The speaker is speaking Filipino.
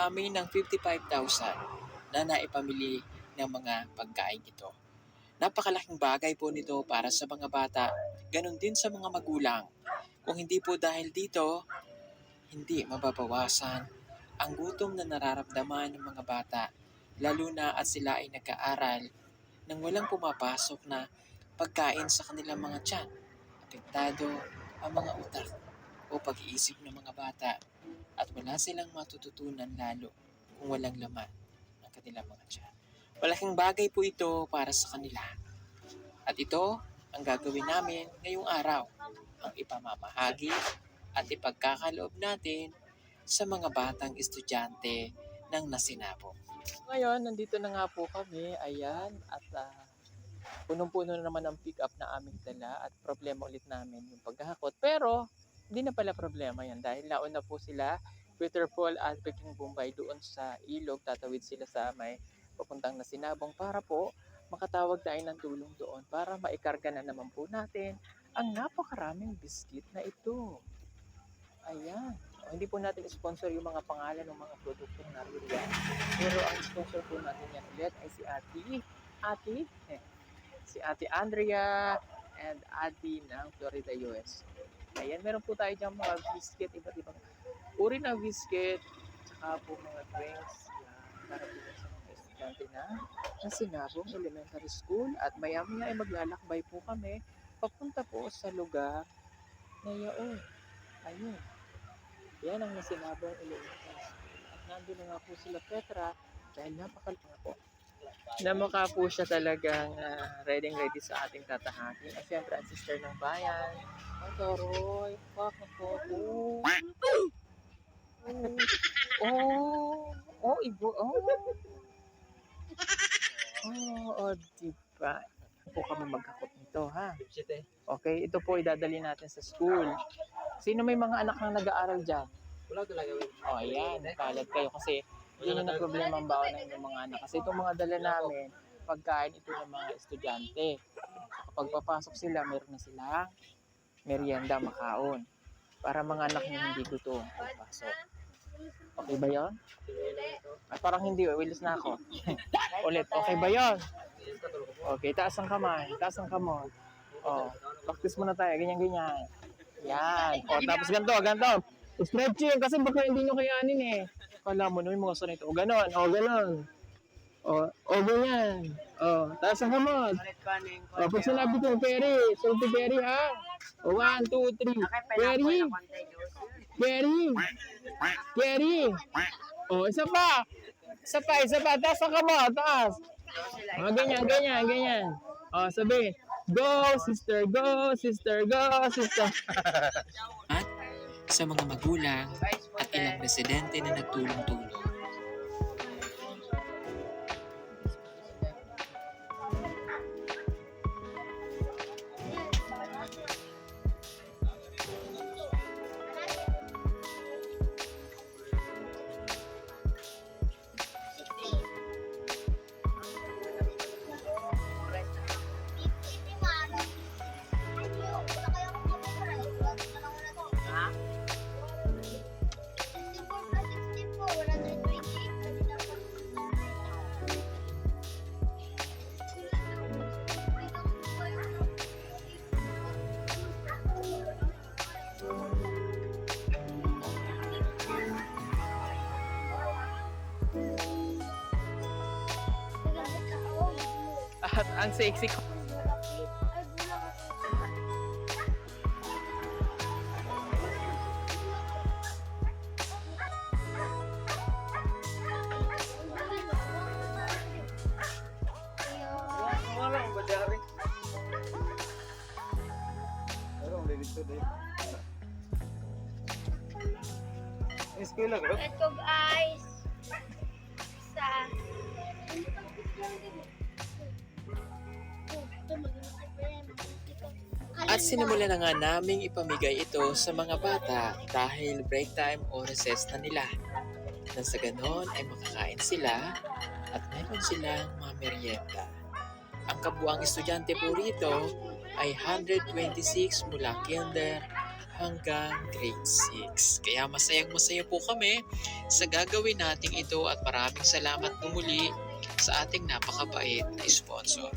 amin ng 55,000 na naipamili ng mga pagkain ito. Napakalaking bagay po nito para sa mga bata, ganun din sa mga magulang. Kung hindi po dahil dito, hindi mababawasan ang gutom na nararamdaman ng mga bata, lalo na at sila ay nag-aaral nang walang pumapasok na pagkain sa kanilang mga tiyan. Apektado ang mga utak o pag-iisip ng mga bata at wala silang matututunan lalo kung walang laman ng kanilang mga tiyan. Malaking bagay po ito para sa kanila. At ito ang gagawin namin ngayong araw, ang ipamamahagi at ipagkakaloob natin sa mga batang estudyante ng Nasinabong. Ngayon, nandito na nga po kami, ayan, at punong-puno na naman ang pick-up na aming dala at problema ulit namin yung paghahakot. Pero, hindi na pala problema yan dahil nauna na po sila, Peter Paul at Peking Bombay doon sa ilog, tatawid sila sa may papuntang Nasinabong para po makatawag tayo ng tulong doon para maikarga na naman po natin ang napakaraming biskit na ito. Ayan. Hindi po natin sponsor yung mga pangalan ng mga produktong naririyan. Pero ang sponsor po natin yan ulit ay si Ate Andrea and Adi ng Florida, US. Ayan, meron po tayo dyan mga biscuit, iba't ibang uri ng biscuit, tsaka po mga drinks. Para po sa mga estudyante na Nasinabong Elementary School. At maya-maya ay maglalakbay po kami papunta po sa lugar na yaon. Ayun. Yan ang Nasinabong Elementary School. At nandun na nga po sila Petra dahil napakalapang po. Namukha po siya talagang ready sa ating tatahakin. At siyempre ang sister ng bayan. Oh, Toroy. Fuck na po. Ibo. Diba? Po kami maghakot nito, ha? Okay, ito po idadali natin sa school. Sino may mga anak na nag-aaral dyan? Wala talaga. Ayan, palad kayo kasi yun yung problema ang baon ng inyong mga anak. Kasi itong mga dala namin, pagkain ito ng mga estudyante. Kapag papasok sila, meron na silang merienda, makaon. Para mga anak nyo hindi gutom pagpasok. Okay ba yun? Ay, parang hindi, wilis na ako. Ulit, okay ba yun? Okay, taas ang kamay, taas ang kamay. Practice muna tayo, ganyan-ganyan. Yan. Tapos ganito. Stretching, kasi baka hindi nyo kayanin eh. Kala mo na yung mga sanay ito. Ganon. Ganon. Ganyan. Taas ang kamay. Pag sinabi ko, Perry. Salty Perry, ha? 1, 2, 3. Perry. Isa pa. Taas ang kamay. Taas. Ganyan. Sabi. Go, sister. At sa mga magulang at ilang residente na nagtulong-tulong. At ang sexy ko. Ito guys, At sinimulan na nga naming ipamigay ito sa mga bata dahil break time o recess na nila. Nang sa ganon ay makakain sila at meron silang mga merienda. Ang kabuang estudyante po rito ay 126 mula kinder hanggang grade 6. Kaya masayang-masaya po kami sa gagawin nating ito at maraming salamat po muli sa ating napakabait na sponsor.